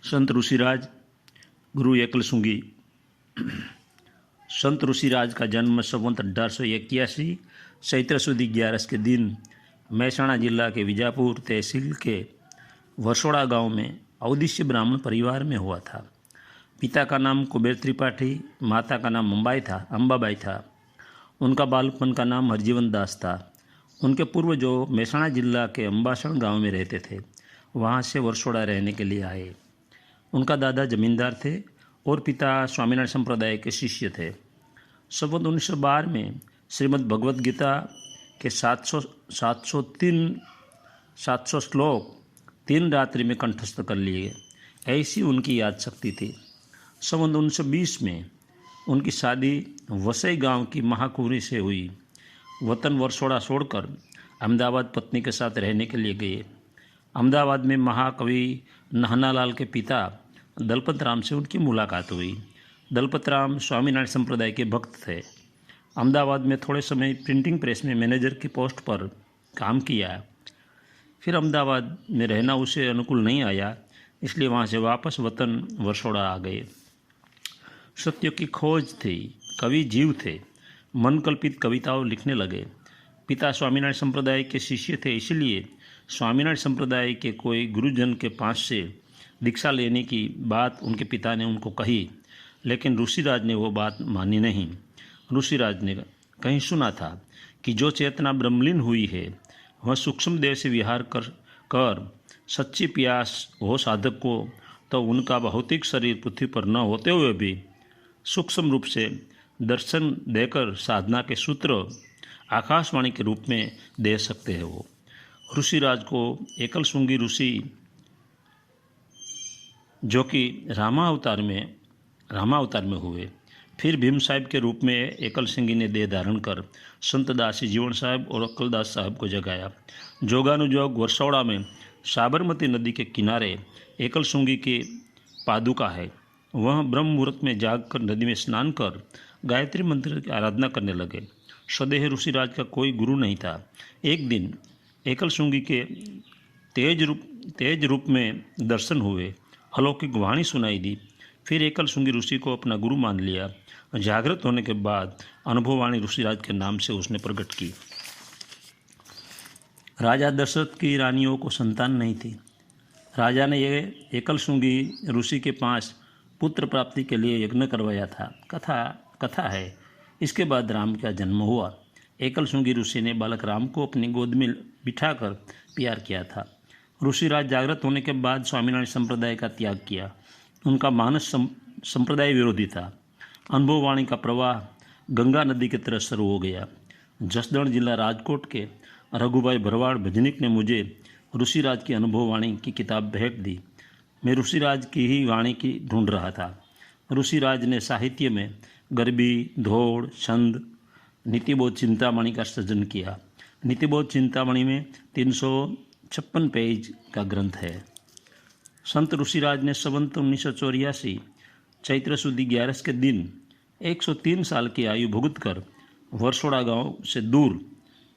संत ऋषिराज गुरु एकल सूंगी। संत ऋषिराज का जन्म संवत 1881 चैत्र सुदी 11 के दिन महसाणा जिला के विजापुर तहसील के वर्षोड़ा गांव में अवदिश्य ब्राह्मण परिवार में हुआ था। पिता का नाम कुबेर त्रिपाठी, माता का नाम अम्बाबाई था। उनका बालपन का नाम हरजीवन दास था। उनके पूर्व जो महसाणा जिला के अम्बासण गांव में रहते थे, वहां से वर्षोड़ा रहने के लिए आए। उनका दादा जमींदार थे और पिता स्वामीनारायण संप्रदाय के शिष्य थे। संवत 1912 में श्रीमद् भगवद गीता के 700 श्लोक 3 रात्रि में कंठस्थ कर लिए। ऐसी उनकी याद शक्ति थी। संवत 1920 में उनकी शादी वसई गांव की महाकुंवरी से हुई। वतन वर्षोड़ा छोड़कर अहमदाबाद पत्नी के साथ रहने के लिए गए। अहमदाबाद में महाकवि नहनालाल के पिता दलपत राम से उनकी मुलाकात हुई। दलपत राम स्वामीनारायण संप्रदाय के भक्त थे। अहमदाबाद में थोड़े समय प्रिंटिंग प्रेस में मैनेजर की पोस्ट पर काम किया। फिर अहमदाबाद में रहना उसे अनुकूल नहीं आया, इसलिए वहाँ से वापस वतन वर्षोड़ा आ गए। सत्य की खोज थी, कवि जीव थे, मन कल्पित कविताओं लिखने लगे। पिता स्वामीनारायण संप्रदाय के शिष्य थे, इसलिए स्वामीनारायण संप्रदाय के कोई गुरुजन के पास से दीक्षा लेने की बात उनके पिता ने उनको कही, लेकिन ऋषिराज ने वो बात मानी नहीं। ऋषिराज ने कहीं सुना था कि जो चेतना ब्रह्मलीन हुई है वह सूक्ष्म देह से विहार कर सच्ची प्यास हो साधक को, तो उनका भौतिक शरीर पृथ्वी पर न होते हुए भी सूक्ष्म रूप से दर्शन देकर साधना के सूत्र आकाशवाणी के रूप में दे सकते हैं। वो ऋषिराज को एकल सूंगी ऋषि, जो कि रामावतार में हुए, फिर भीम साहिब के रूप में एकल सिंगी ने देह धारण कर संत दासी जीवन साहब और अक्कलदास साहब को जगाया। जोगानुजोग वर्षोड़ा में साबरमती नदी के किनारे एकल सूंगी की पादुका है। वह ब्रह्म मुहूर्त में जागकर नदी में स्नान कर गायत्री मंत्र की आराधना करने लगे। सदेह ऋषिराज का कोई गुरु नहीं था। एक दिन एकल सूंगी के तेज रूप में दर्शन हुए, अलौकिक वाणी सुनाई दी। फिर एकल सूंगी ऋषि को अपना गुरु मान लिया। जागृत होने के बाद अनुभववाणी ऋषिराज के नाम से उसने प्रकट की। राजा दशरथ की रानियों को संतान नहीं थी। राजा ने यह एकल सूंगी ऋषि के पास पुत्र प्राप्ति के लिए यज्ञ करवाया था। कथा है। इसके बाद राम का जन्म हुआ। एकल सूंगी ऋषि ने बालक राम को अपनी गोद में बिठाकर प्यार किया था। ऋषिराज जागृत होने के बाद स्वामीनारायण संप्रदाय का त्याग किया। उनका मानस संप्रदाय विरोधी था। अनुभववाणी का प्रवाह गंगा नदी की तरह शुरू हो गया। जसदण जिला राजकोट के रघुभाई भरवाड़ भजनिक ने मुझे ऋषिराज की अनुभववाणी की किताब भेंट दी। मैं ऋषिराज की ही वाणी की ढूंढ रहा था। ऋषिराज ने साहित्य में गरबी, धोड़, छंद, नीतिबोध चिंतामणि का सृजन किया। नीतिबोध चिंतामणि में 356 पेज का ग्रंथ है। संत ऋषिराज ने संवत 1984 चैत्र सुदी 11 के दिन 103 साल की आयु भुगत कर वर्षोड़ा गांव से दूर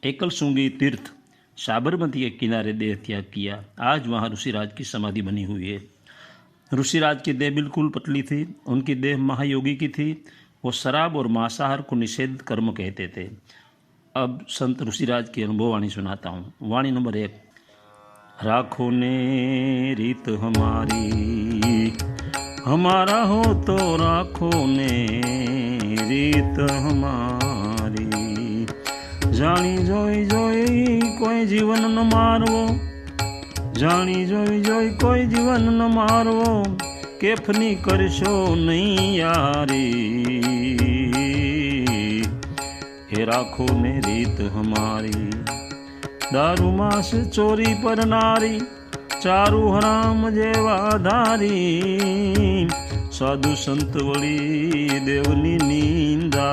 एकल सूंगी तीर्थ साबरमती के किनारे देह त्याग किया। आज वहां ऋषिराज की समाधि बनी हुई है। ऋषिराज की देह बिल्कुल पतली थी। उनकी देह महायोगी की थी। वो शराब और मांसाहार को निषेध कर्म कहते थे। अब संत ऋषिराज की अनुभववाणी सुनाता हूँ। वाणी नंबर 1। राखो ने रीत हमारी, हमारा हो तो राखो ने रीत हमारी। जानी जोई जोई कोई जीवन न मारवो, जानी जोई जोई कोई जीवन न मारवो। केफनी करशो नहीं यारी, हे राखो ने रीत हमारी। दारू मास चोरी पर नारी, चारू हराम जेवा धारी। साधु संत वળી देवनी नींदा,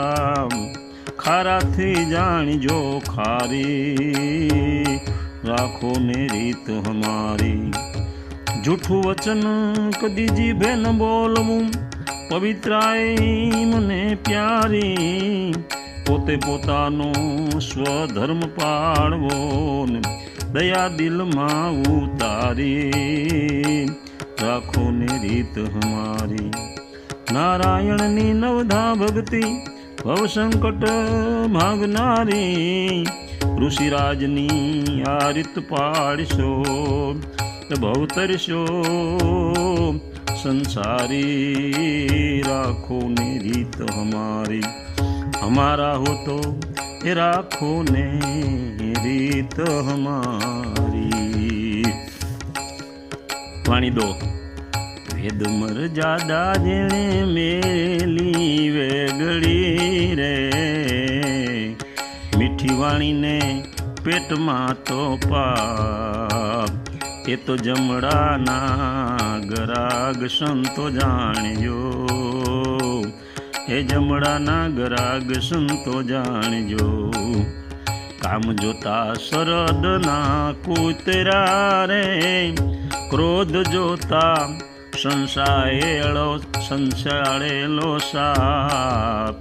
खारा थी जानी जो खारी। राखो ने रीत हमारी। झूठू वचन कदी जीभे न बोलवू, पवित्राई मने प्यारी। પોતે પોતાનો સ્વધર્મ પાળવો, દયા દિલમાં ઉતારી। राखो ने रीत हमारी। नारायणनी नवधा भक्ति भव संकट भागनारी। ऋषिराजनी आ રીત પાડશો ભવતરશો संसारी। राखो ने रीत हमारी, हमारा हो तो ये राखो ने रीत हमारी। वाणी दो। वेद मर्यादा जेणे मेली वेगड़ी रे। मीठी वाणी ने पेट मां तो पाप। એ તો જમડાના ગરાગ સંતો જાણજો। એ જમડાના ગરાગ સંતો જાણજો। કામ જોતા શરદના કૂતરા રે। ક્રોધ જોતા સંસાળેલો સાપ।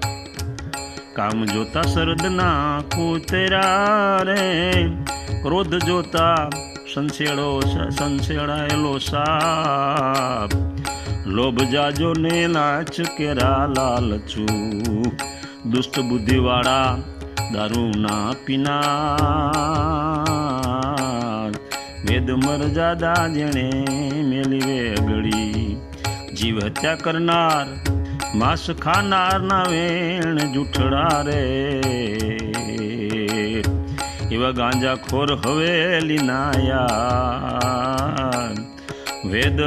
કામ જોતા શરદના કૂતરા રે। ક્રોધ જોતા સંસેડાયેલો સાપ। લોભ જાજો ને લાચ કેરા લાલચું। દુષ્ટ બુદ્ધિવાળા દારૂ ના પીનાર। વેદ મર્યાદા જેણે મેલી વેગળી। જીવ હત્યા કરનાર માંસ ખાનાર ના વેણ જૂઠડા રે। એવા ગાંજાખોર હવેલી નાયા। વેદ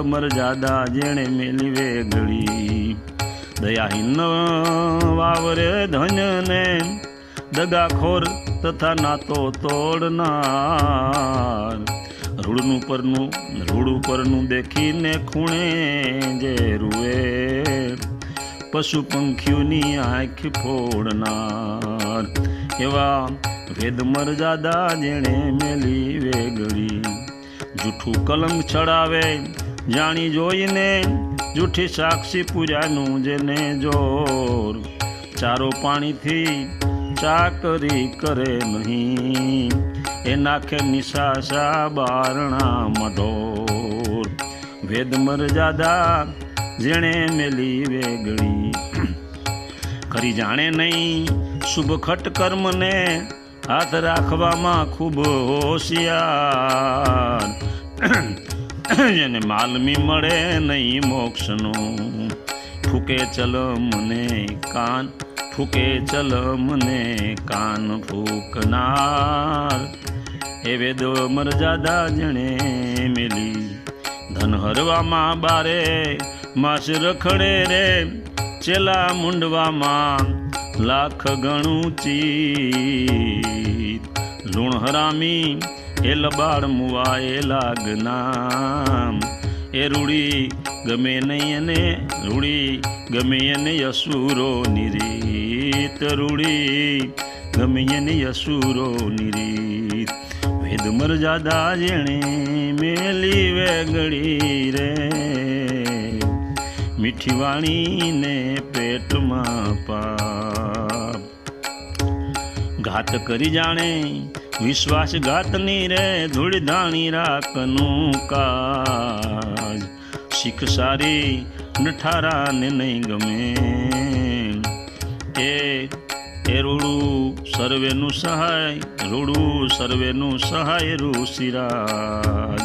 મર્યાદા જેણે મેલી વેગળી। દયાહીન વાવરે ધન્યને દગાખોર તથા નાતો તોડનાર। રૂડ ઉપરનું દેખીને ખૂણે જે રૂએ। પશુ પંખીઓની આંખ ફોડનાર। એવા વેદ મર્યાદા જેણે મેલી વેગળી। જૂઠું કલંક ચડાવે જાણી જોઈને। જૂઠી સાક્ષી પૂજાનું જેને જોર। ચારો પાણીથી ચાકરી કરે નહીં। એ નાખે નિશાસા બારણામાં ઢોર। વેદ મર્યાદા જેણે મેલી વેગળી। કરી જાણે નહીં શુભ ખટ કર્મને। હાથ રાખવામાં ખૂબ હોશિયાર। જેને માલમી મળે નહીં મોક્ષનો। ફૂકે ચલ મને કાન ફૂકનાર। એ વેદ મર્યાદા જેણે મેલી। ધન હરવામાં બારે માસ રખડે રે। ચેલા મુંડવામાં લાખ ગણું ચીત। લૂણ હરામી એ લબાડ મુવાએ લાગનામ। એ રૂડી ગમે એને અસુરોની રીત। રૂડી ગમે એને અસુરોની રીત। વેદ મર્યાદા જેણે મેલી વેગળી રે। મીઠી વાણી ને પેટમાં પાપ। ઘાત કરી જાણે વિશ્વાસઘાતની રે। ધૂળ ધાણી રાખનું કાજ। શીખ સારી નઠારાને નહીં ગમે। એ રૂડું સર્વેનું સહાય। ઋષિરાજ।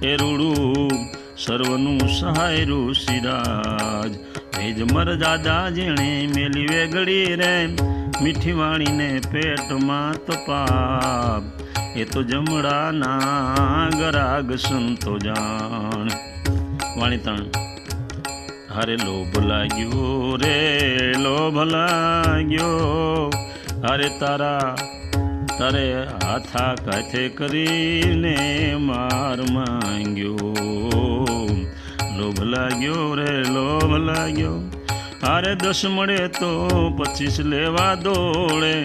એ રૂડું સર્વનું સહાય ઋષિરાજ। વેદ મર્યાદા જેણે મેલી વેગળી રે। મીઠી વાણીને પેટમાં તો પાપ। એ તો જમડાના ગરાગ સંતો જાણ। વાણી 3। હરે લોભ લાગ્યો રે લોભ લાગ્યો। હરે તારે હાથા કાથે કરીને માર માંગ્યો। લોભ લાગ્યો રે લોભ લાગ્યો। અરે 10 મળે તો 25 લેવા દોડે।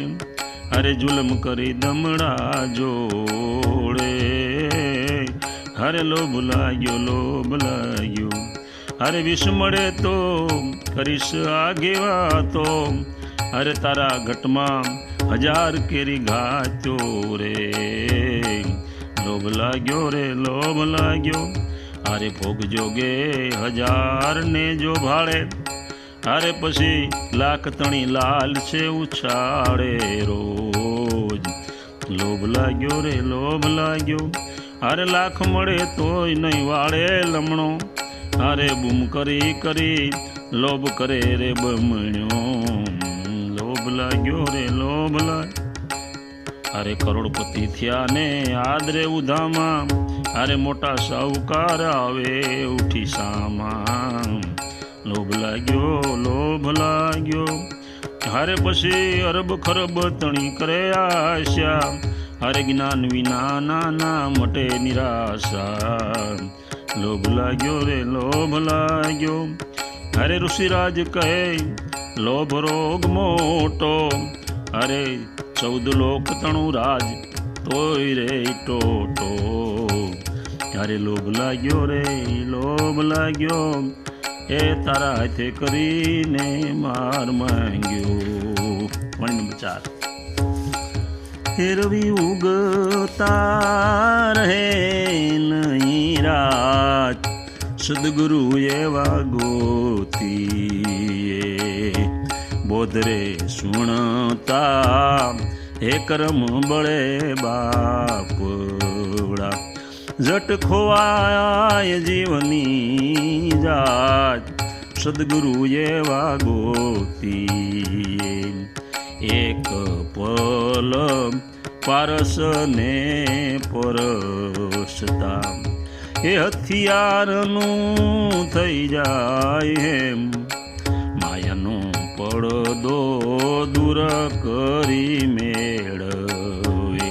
અરે જુલમ કરી દમડા જોડે। હરે લોભ લાગ્યો। અરે 20 મળે તો કરીશ આગેવા તો। અરે તારા ઘટમાં 1000 કેરી ઘાત્યો રે। લોભ લાગ્યો રે લોભ લાગ્યો। अरे भोग जोगे 1000 ने जो भाड़े, अरे पछी लाख तणी लाल से उछाड़े रोज। लोभ लाग्यो रे लोभ लाग्यो, अरे लाख मळे तोय नहीं वाड़े लमणो, अरे बूम करी करी लोभ करे रे बमण्यो। लोभ लाग्यो रे लोभ लाग्यो, अरे करोड़पति थया ने आदरे उधामा, अरे मोटा साहूकार आवे उठी सामा। लोभ लाग्यो, हरे पछी अरब खरब तणी करे आशा, हरे ज्ञान विना नाना मटे निराशा। लोभ लाग्यो रे लोभ लाग्यो, हरे ऋषिराज कहे लोभ रोग मोटो, अरे 14 लोक तणु राज तोय रे टोटो। अरे लोभ लाग्यो रे लोभ लाग्यो, ए तारा हाथे करीने मार मांग्यो। वाणी नंबर 4। हे रवि उगता रहे नहीं रात, सदगुरु एवा गोतीए। बोधरे सुणता हे कर्म बड़े बापड़ा, जट खोवाय जीवनी जात, सदगुरु एवा गोतीए। एक पल पारस ने परसता, ए हथियारनु थई जाय हेम। मायानो પડદો दूर करी मेळवे,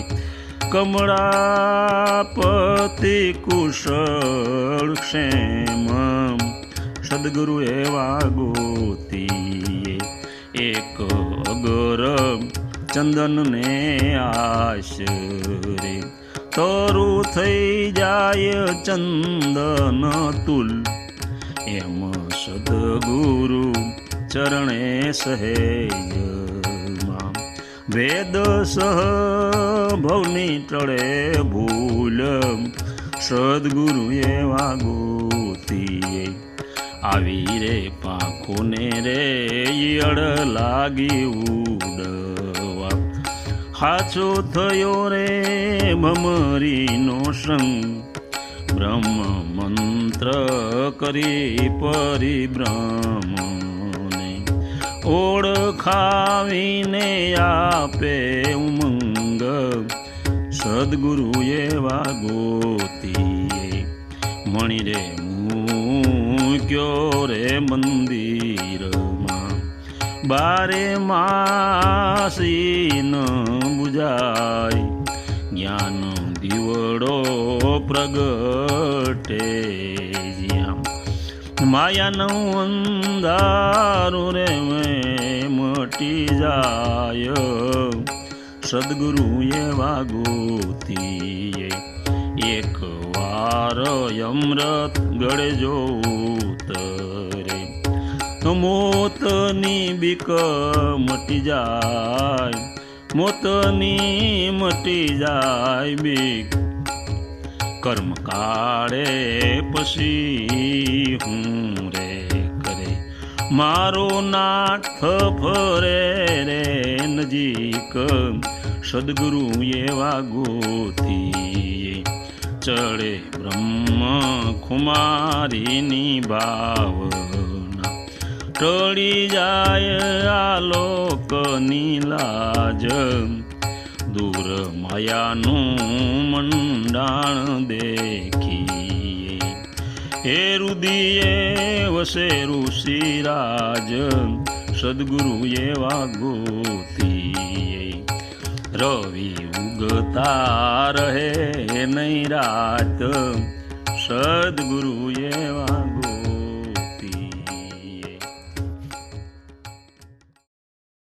कमळापति कुशल क्षेम। सद्गुरु एवा गोतीए, एक अगर चंदन ने आशरे, तरू थई जाय चंदन तुल। एम सद्गुरु चरणे सहेज माम, वेद सह भवनी टळे भूल। सद्गुरु एवा गोतीए, आवी रे पाखोने रे ईयळ लागी उडवा। हाचो थयो रे भमरीनो संग, ब्रह्म मंत्र करी परिभ्रमणे। ओळखावीने आपे उमंग, सद्गुरु एवा गोतीए। मणि रे मूक्यो रे मंदिरमा, बारे मासी न बुझाय। ज्ञान दीवड़ो प्रगटे ज्यां, मायानो अंधारू रे मटी जाय। सद्गुरु एवा गोतीए, एक वार अमृत गळेजो उतरे। मोतनी बीक मटी जाय, मोतनी मटी जाय बीक। कर्म काळे पछी हूँ रे करे, मारो नाथ फरे रे नजीक। सद्गुरु एवा गोतीए, चढ़े ब्रह्म कुमारीनी भावना। टળી જાય આલોકની લાજ, દૂર માયાનું મંડાણ દેખીએ। એ રુદિયે વસે ઋષિરાજ, સદ્ગુરુ એવા ગોતીએ। રવિ ઉગતા રહે નહીં રાત, સદ્ગુરુ એવા ગો